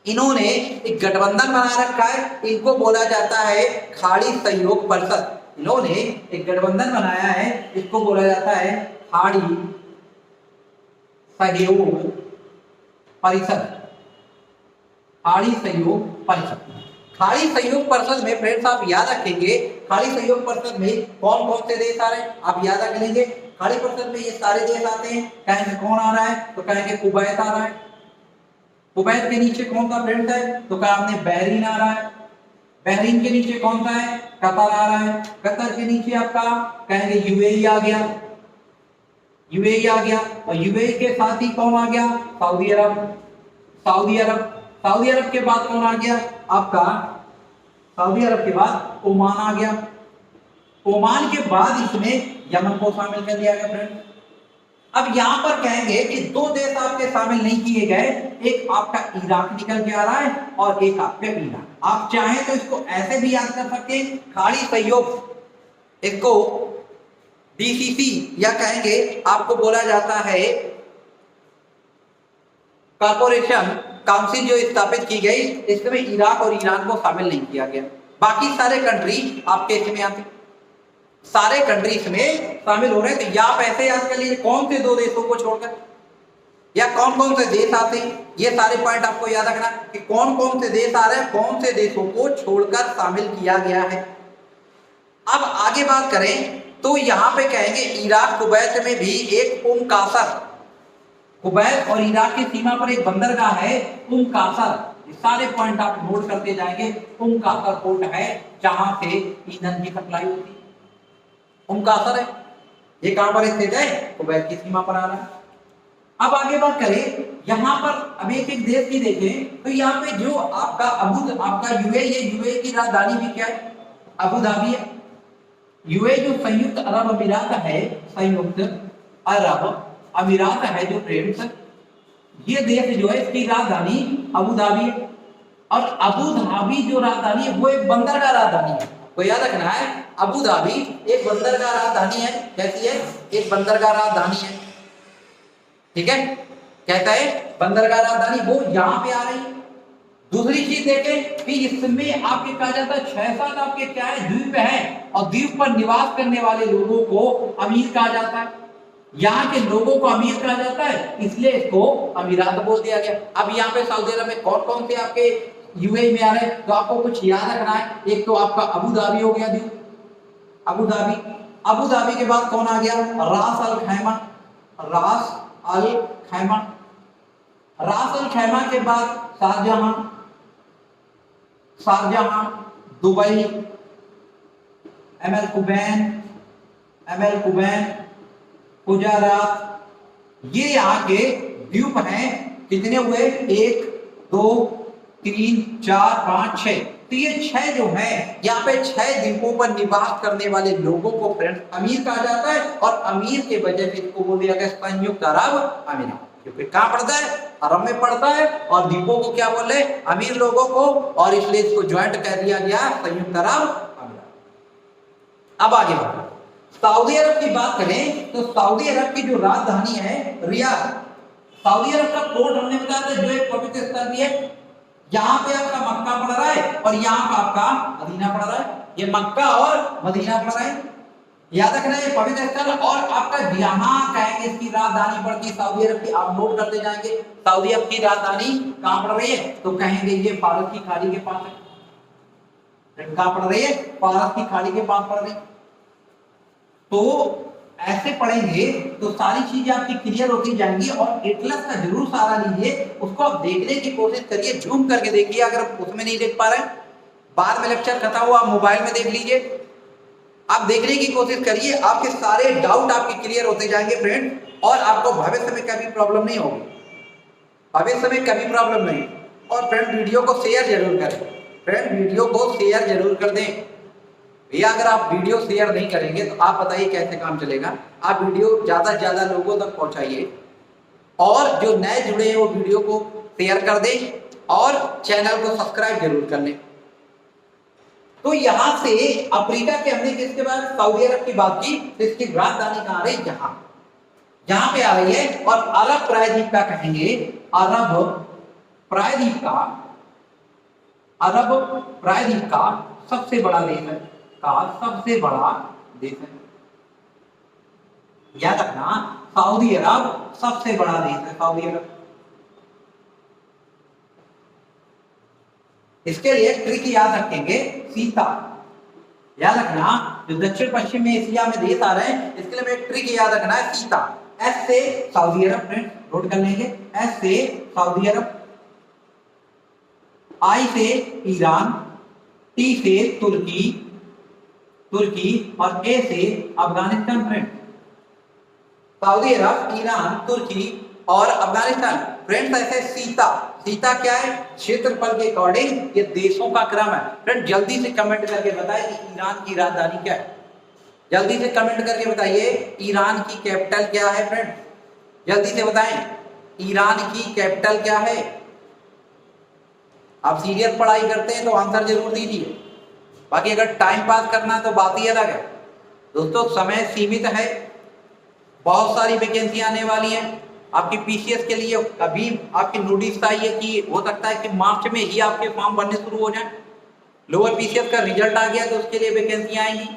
इन्होंने एक गठबंधन बना रखा है, इनको बोला जाता है खाड़ी सहयोग परिषद। इन्होंने एक गठबंधन बनाया है, इसको बोला जाता है खाड़ी सहयोग परिषद, खाड़ी सहयोग परिषद। खाड़ी सहयोग परिषद में फ्रेंड्स आप याद रखेंगे, खाड़ी सहयोग परिषद में कौन कौन से देश आ रहे हैं आप याद रख लेंगे। खाड़ी परिषद में ये सारे देश आते हैं। कहेंगे कौन आ रहा है, तो कहेंगे कुवैत आ रहा है। कुवैत के नीचे कौन सा फ्रेंड्स है, तो कहा आपने बहरीन आ रहा है। बहरीन के नीचे कौन सा है, कतर आ रहा है। कतर के नीचे आपका कहेंगे यूएई आ गया, यूएई आ गया। और यूएई के साथ ही कौन आ गया, सऊदी अरब, सऊदी अरब। सऊदी अरब के बाद कौन आ गया आपका, सऊदी अरब के बाद ओमान आ गया। ओमान के बाद इसमें यमन को शामिल कर दिया गया फ्रेंड। अब यहां पर कहेंगे कि दो देश आपके शामिल नहीं किए गए, एक आपका इराक निकल के आ रहा है और एक आपका ईरान। आप चाहें तो इसको ऐसे भी याद कर सकते हैं, खाड़ी सहयोग, इसको डीसीसी या कहेंगे आपको बोला जाता है कॉर्पोरेशन काउंसिल जो स्थापित की गई, इसमें इराक और ईरान को शामिल नहीं किया गया। बाकी सारे कंट्री आपके इसमें आते, सारे कंट्री इसमें शामिल हो रहे हैं। तो या आप ऐसे याद कर लीजिए कौन से दो देशों को छोड़कर, या कौन कौन से देश आते हैं, ये सारे पॉइंट आपको याद रखना कि कौन कौन से देश आ रहे हैं, कौन से देशों को छोड़कर शामिल किया गया है। अब आगे बात करें तो यहां पे कहेंगे इराक कुवैत में भी एक कासर, कुवैत और इराक की सीमा पर एक बंदरगाह है कासर। सारे पॉइंट आप नोट करते जाएंगे। कासर पोर्ट है जहां से ईंधन की सप्लाई होती है, कासर है। ये कहां पर स्थित है, कुवैत की सीमा पर आ रहा है। अब आगे बात करें, यहां पर अब एक एक देश की देखें तो यहाँ पे जो आपका आपका यूएई की राजधानी भी क्या है, अबू धाबी है। यूएई जो संयुक्त अरब अमीरात है, संयुक्त अरब अमीरात है जो फ्रेंड्स, ये देश जो है इसकी राजधानी अबू धाबी है। और अबू धाबी जो राजधानी है वो एक बंदरगाह राजधानी है, तो याद रखना है अबू धाबी एक बंदरगाह राजधानी है। कैसी है, एक बंदरगाह राजधानी है, ठीक है। कहता है बंदरगाह राजधानी, वो यहाँ पे आ रही है। दूसरी चीज देखें कि इसमें आपके कहा जाता है 6-7 आपके क्या है, द्वीप है, और द्वीप पर निवास करने वाले लोगों को अमीर कहा जाता है। यहाँ के लोगों को अमीर कहा जाता है, इसलिए इसको अमीरात बोल दिया गया। अब यहाँ पे सऊदी अरब में कौन कौन से आपके यूएई में आ रहे हैं, तो आपको कुछ याद रखना है। एक तो आपका अबू धाबी हो गया द्वीप, अबू धाबी। अबू धाबी के बाद कौन आ गया? रास अल खैमा। रास अल खैमा। रास अल खैमा के बाद Sharjah. Sharjah, Dubai, Umm al Quwain, Umm al Quwain, Gujarat. ये यहाँ के द्वीप हैं। कितने हुए? 1 2 3 4 5 6। तो ये 6 जो है, यहाँ पे 6 द्वीपों पर निवास करने वाले लोगों को फ्रेंड्स अमीर कहा जाता है। और अमीर के वजह से इसको बोल दिया गया संयुक्त अरब अमीरात। क्योंकि कहाँ पड़ता है? अरब में पड़ता है। और द्वीपों को क्या बोल रहे? अमीर लोगों को। और इसलिए इसको ज्वाइंट कर दिया गया संयुक्त अरब अमीरात। अब आगे बढ़ो, सऊदी अरब की बात करें तो सऊदी अरब की जो राजधानी है रियाद। सऊदी अरब का पोर्ट हमने बताया था, जो एक पवित्र स्थल भी है। यहाँ पे आपका मक्का पड़ रहा है और यहाँ पे आपका मदीना पड़ रहा है। ये मक्का और मदीना पड़ रहा है, याद रखना ये पवित्र स्थल। और आपका जहां कहेंगे इसकी राजधानी पड़ती है सऊदी अरब की, आप नोट करते जाएंगे। सऊदी अरब की राजधानी कहां पड़ रही है? तो कहेंगे ये फारस की खाड़ी के पास है। कहां पड़ रही है? फारस की खाड़ी के पास पड़ रही है। तो ऐसे पढ़ेंगे तो सारी चीजें आपकी क्लियर होती जाएंगी। और एटलस का जरूर सहारा लीजिए, उसको आप देखने की कोशिश करिए, जूम करके देखिए। अगर उसमें नहीं देख पा रहे हैं, बाद में लेक्चर खत्म हुआ आप मोबाइल में देख लीजिए। आप देखने की कोशिश करिए, आपके सारे डाउट आपके क्लियर होते जाएंगे फ्रेंड। और आपको भविष्य में कभी प्रॉब्लम नहीं होगी, भविष्य में कभी प्रॉब्लम नहीं। और फ्रेंड वीडियो को शेयर जरूर करें, फ्रेंड वीडियो को शेयर जरूर कर दें भैया। अगर आप वीडियो शेयर नहीं करेंगे तो आप बताइए कैसे काम चलेगा। आप वीडियो ज्यादा से ज्यादा लोगों तक पहुंचाइए। और जो नए जुड़े हैं वो वीडियो को शेयर कर दें और चैनल को सब्सक्राइब जरूर कर लें। तो यहां से अफ्रीका के हमने किसके बाद सऊदी अरब की बात की, तो इसकी राजधानी कहां रही? जहां पे आ रही है। और अरब प्रायद्वीप का कहेंगे, अरब प्रायद्वीप का, अरब प्रायद्वीप का सबसे बड़ा देश है, का सबसे बड़ा देश है। याद रखना सऊदी अरब सबसे बड़ा देश है, सऊदी अरब। इसके लिए ट्रिक याद रखेंगे, सीता। याद रखना जो दक्षिण पश्चिम एशिया में देश आ रहे हैं, इसके लिए मैं ट्रिक याद रखना है, सीता। एस से सऊदी अरब, फ्रेंड नोट कर लेंगे। एस से सऊदी अरब, आई से ईरान, टी से तुर्की, तुर्की और ए से अफगानिस्तान। फ्रेंड सऊदी अरब, ईरान, तुर्की और अफगानिस्तान। फ्रेंड्स ऐसे सीता, सीता क्या है? क्षेत्रफल के अकॉर्डिंग ये देशों का क्रम है। फ्रेंड जल्दी से कमेंट करके बताएं कि ईरान की राजधानी क्या है। जल्दी से कमेंट करके बताइए ईरान की कैपिटल क्या है। फ्रेंड जल्दी से बताएं ईरान की कैपिटल क्या है। आप सीरियस पढ़ाई करते हैं तो आंसर जरूर दीजिए। बाकी अगर टाइम पास करना है तो बात ही अलग है। दोस्तों समय सीमित है, बहुत सारी वैकेंसी आने वाली हैं आपकी पीसीएस के लिए। अभी आपकी नोटिस आई है कि हो सकता है कि मार्च में ही आपके फॉर्म भरने शुरू हो जाए। लोअर पीसीएस का रिजल्ट आ गया तो उसके लिए वैकेंसी आएंगी।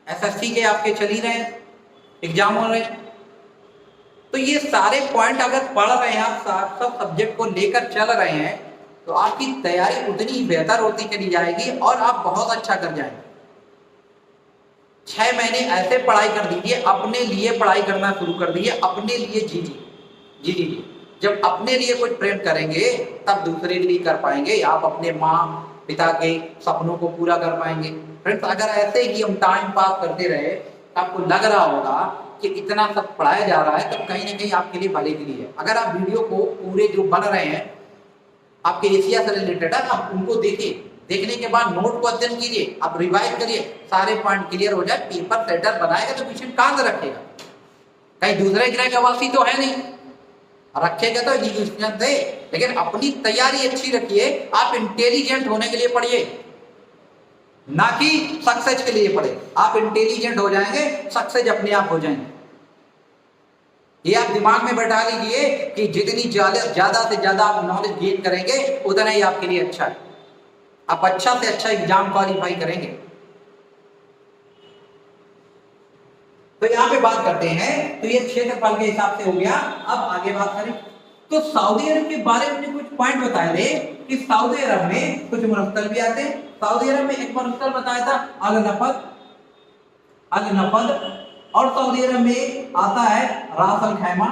एसएससी के आपके चल ही रहे हैं, एग्जाम हो रहे हैं। तो ये सारे पॉइंट अगर पढ़ रहे हैं आप, सब सब्जेक्ट को लेकर चल रहे हैं, तो आपकी तैयारी उतनी ही बेहतर होती चली जाएगी और आप बहुत अच्छा कर जाएंगे। 6 महीने ऐसे पढ़ाई कर दीजिए, अपने लिए पढ़ाई करना शुरू कर दीजिए, अपने लिए जी। जब अपने लिए कुछ ट्रेन करेंगे तब दूसरे लिए कर पाएंगे। आप अपने माँ पिता के सपनों को पूरा कर पाएंगे। फ्रेंड्स अगर ऐसे ही हम टाइम पास करते रहे, आपको लग रहा होगा कि इतना सब पढ़ाया जा रहा है, तब कहीं ना कहीं आपके लिए भले के लिए है। अगर आप वीडियो को पूरे जो बन रहे हैं आपके एशिया से रिलेटेड है, आप उनको देखिए, देखने के बाद नोट को अध्ययन कीजिए, आप रिवाइज करिए, सारे पॉइंट क्लियर हो जाए। पेपर सेटर बनाएगा तो क्वेश्चन कहां से रखेगा? कहीं दूसरे ग्रह का वासी तो है नहीं, रखेगा तो क्वेश्चन थे। लेकिन अपनी तैयारी अच्छी रखिए। आप इंटेलिजेंट होने के लिए पढ़िए, ना कि सक्सेस के लिए पढ़े। आप इंटेलिजेंट हो जाएंगे, सक्सेस अपने आप हो जाएंगे। ये आप दिमाग में बैठा लीजिए कि जितनी ज्यादा से ज्यादा आप नॉलेज गेन करेंगे उतना ही आपके लिए अच्छा है। आप अच्छा से अच्छा एग्जाम क्वालिफाई करेंगे। तो यहाँ पे बात करते हैं, तो ये क्षेत्रफल के हिसाब से हो गया। अब आगे बात करें तो सऊदी अरब के बारे में कुछ पॉइंट बताए थे कि सऊदी अरब में कुछ मरुस्थल भी आते हैं। सऊदी अरब में एक मरुस्थल बताया था अल नफद, अल नफद, और सऊदी अरब में आता है रास अल खैमा,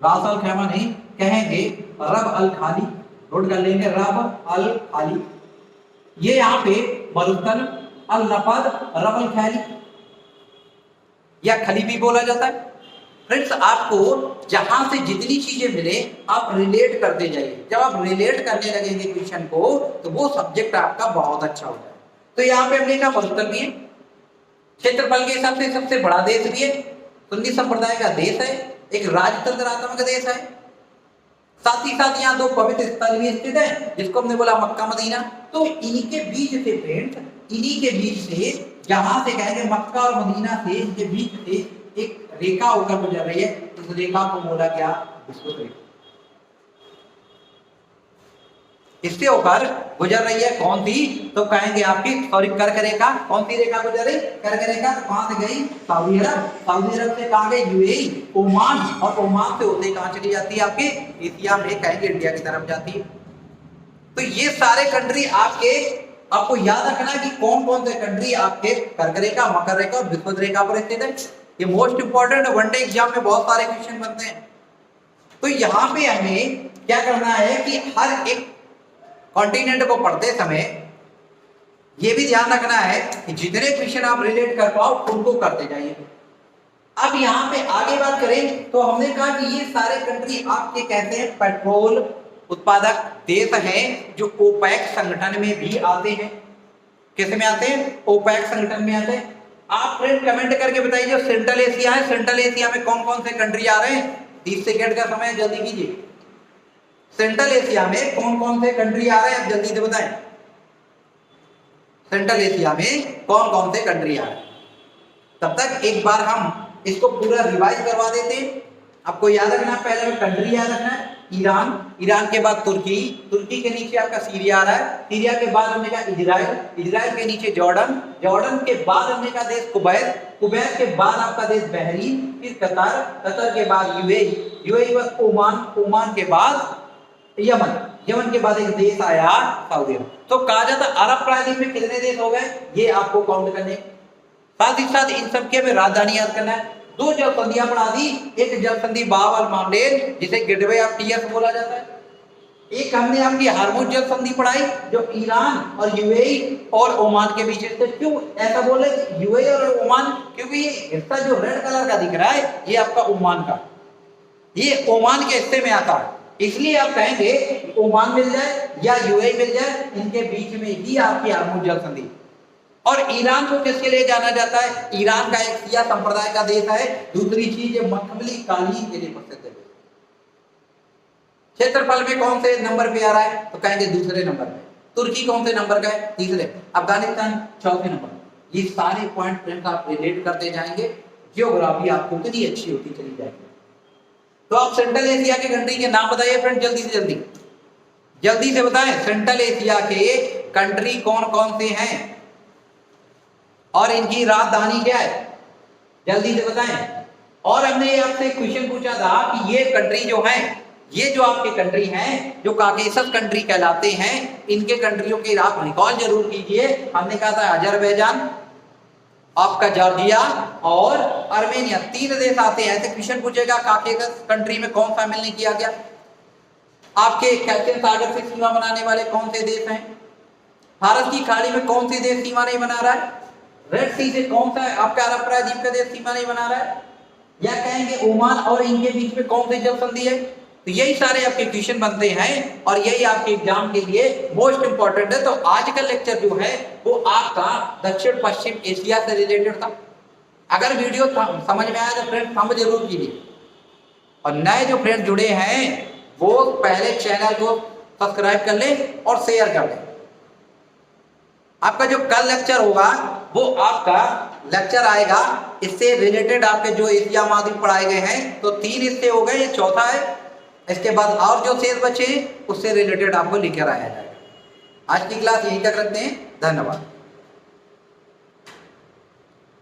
रास अल खैमा नहीं कहेंगे रब अल खाली, नोट कर लेंगे रब अल खाली। ये यहाँ पे मरुस्तन, अल नफद, रब अल खैली या खली भी बोला जाता है। फ्रेंड्स आपको जहां से जितनी चीजें मिले आप रिलेट करते जाइए। जब आप रिलेट करने लगेंगे क्वेश्चन को तो वो सब्जेक्ट आपका बहुत अच्छा हो जाए। तो यहाँ पे हमने कहा मरुस्तन भी है, क्षेत्रफल के हिसाब से सबसे बड़ा देश भी है, सुन्नी संप्रदाय का देश है, एक राजतंत्रात्मक देश है, साथ ही साथ यहाँ 2 पवित्र स्थल भी स्थित है जिसको हमने बोला मक्का मदीना। तो इन्हीं के बीच से फ्रेंड्स, इन्हीं के बीच से जहां से कहेंगे मक्का और मदीना से, इनके बीच से एक रेखा होकर गुजर रही है, इस रेखा को बोला क्या? विषुवत रेखा। इससे होकर गुजर रही है कौन सी? तो कहेंगे आपकी सॉरी कर्क रेखा। कौन सी रेखा गुजर रही? कर्क रेखा। तो कहां से गई? सऊदी अरब। सऊदी अरब से कहां गई? यूएई, ओमान, और ओमान से होते कहां चली जाती है? आपके एशिया में, कहेंगे इंडिया की तरफ जाती है। तो ये सारे कंट्री आपको याद रखना कि कौन कौन से कंट्री आपके कर्क रेखा, मकर रेखा और विषुवत रेखा पर स्थित है। ये मोस्ट इंपॉर्टेंट वनडे एग्जाम में बहुत सारे क्वेश्चन बनते हैं। तो यहाँ पे हमें क्या करना है कि हर एक कॉन्टिनेंट को पढ़ते समय ये भी ध्यान रखना है कि जितने क्वेश्चन आप रिलेट कर पाओ उनको करते जाइए। अब यहाँ पे आगे बात करें तो हमने कहा कि ये सारे कंट्री आपके कहते हैं पेट्रोल उत्पादक देश हैं जो ओपेक संगठन में भी आते हैं। किस में आते हैं? ओपेक संगठन में आते हैं। आप फ्रेंड कमेंट करके बताइए जो सेंट्रल एशिया है, सेंट्रल एशिया में कौन कौन से कंट्री आ रहे हैं? 30 सेकेंड का समय, जल्दी कीजिए। सेंट्रल एशिया में कौन कौन से कंट्री आ रहे हैं? जल्दी से बताएं। सेंट्रल एशिया में कौन कौन से कंट्री आ रहे हैं? तब तक एक बार हम इसको पूरा रिवाइज करवा देते हैं। आपको याद रखना, पहले में कंट्री याद रखना है ईरान, ईरान के बाद तुर्की, तुर्की के नीचे आपका सीरिया आ रहा है, सीरिया के बाद हमने कहा इजराइल, इजराइल के नीचे जॉर्डन, जॉर्डन के बाद हमने कहा देश कुवैत, कुवैत के बाद आपका देश बहरीन, फिर कतर, कतर के बाद यूएई, यूएई बाद ओमान, ओमान के बाद यमन, यमन के बाद एक देश आया सऊदी अरब। तो कहा जाता अरब प्रायद्वीप में कितने देश हो गए? ये आपको काउंट करने। साथ ही साथ इन सब के हमें राजधानी याद करना है। 2 जल संधियां पढ़ा दी, एक जल संधि बाब अल मांडेल जिसे गेटवे ऑफ टीयर्स बोला जाता है, एक हमने आपकी हार्मोज जल संधि पढ़ाई जो ईरान और यूएई और ओमान के बीच है। क्यों ऐसा बोले यूएई और ओमान? क्योंकि ये हिस्सा जो रेड कलर का दिख रहा है ये आपका ओमान का, ये ओमान के हिस्से में आता है, इसलिए आप कहेंगे ओमान मिल जाए या यूएई मिल जाए, इनके बीच में ही आपकी हार्मोज जल संधि। और ईरान को किसके लिए जाना जाता है? ईरान का एक शिया संप्रदाय का देश है। दूसरी चीज ये मखमली कालीन के लिए प्रसिद्ध है। क्षेत्रफल में कौन से नंबर पे आ रहा है? तो कहेंगे दूसरे नंबर पे। तुर्की कौन से नंबर का है? तीसरे। अफगानिस्तान चौथे नंबर। ये सारे पॉइंट फ्रेंड्स आप रिलेट करते जाएंगे, जियोग्राफी आपको कितनी अच्छी होती चली जाएगी। तो आप सेंट्रल एशिया के कंट्री के नाम बताइए फ्रेंड, जल्दी से जल्दी, जल्दी से बताएं। सेंट्रल एशिया के कंट्री कौन कौन से हैं और इनकी राजधानी क्या है? जल्दी से बताएं। और हमने आपसे क्वेश्चन पूछा था कि ये कंट्री जो है, ये जो आपके कंट्री हैं जो काकेशस कंट्री कहलाते हैं, इनके कंट्रियों के आप रिकॉल जरूर कीजिए। हमने कहा था अजरबैजान, आपका जॉर्जिया और आर्मेनिया, 3 देश आते हैं। ऐसे क्वेश्चन पूछेगा काकेशस कंट्री में कौन शामिल नहीं किया गया? आपके कैस्पियन सागर से सीमा बनाने वाले कौन से देश हैं? भारत की खाड़ी में कौन से देश सीमा नहीं बना रहा है? रेड सी से कौन सा आपका अरब प्रायद्वीप का देश सीमा नहीं बना रहा है? या कहेंगे ओमान और इनके बीच में कौन सी जल संधि है? तो यही सारे आपके क्वेश्चन बनते हैं और यही आपके एग्जाम के लिए मोस्ट इंपॉर्टेंट है। तो आज का लेक्चर जो है वो आपका दक्षिण पश्चिम एशिया से रिलेटेड था। अगर वीडियो समझ में आया तो फ्रेंड थंब जरूर कीजिए, और नए जो फ्रेंड जुड़े हैं वो पहले चैनल को सब्सक्राइब कर ले और शेयर कर ले। आपका जो कल लेक्चर होगा वो आपका लेक्चर आएगा, इससे रिलेटेड आपके जो एशिया महाद्वीप पढ़ाए गए हैं, तो 3 हिस्से हो गए, ये चौथा है। इसके बाद और जो शेष बचे उससे रिलेटेड आपको लेकर आया जाएगा। आज की क्लास यहीं तक रखते हैं। धन्यवाद।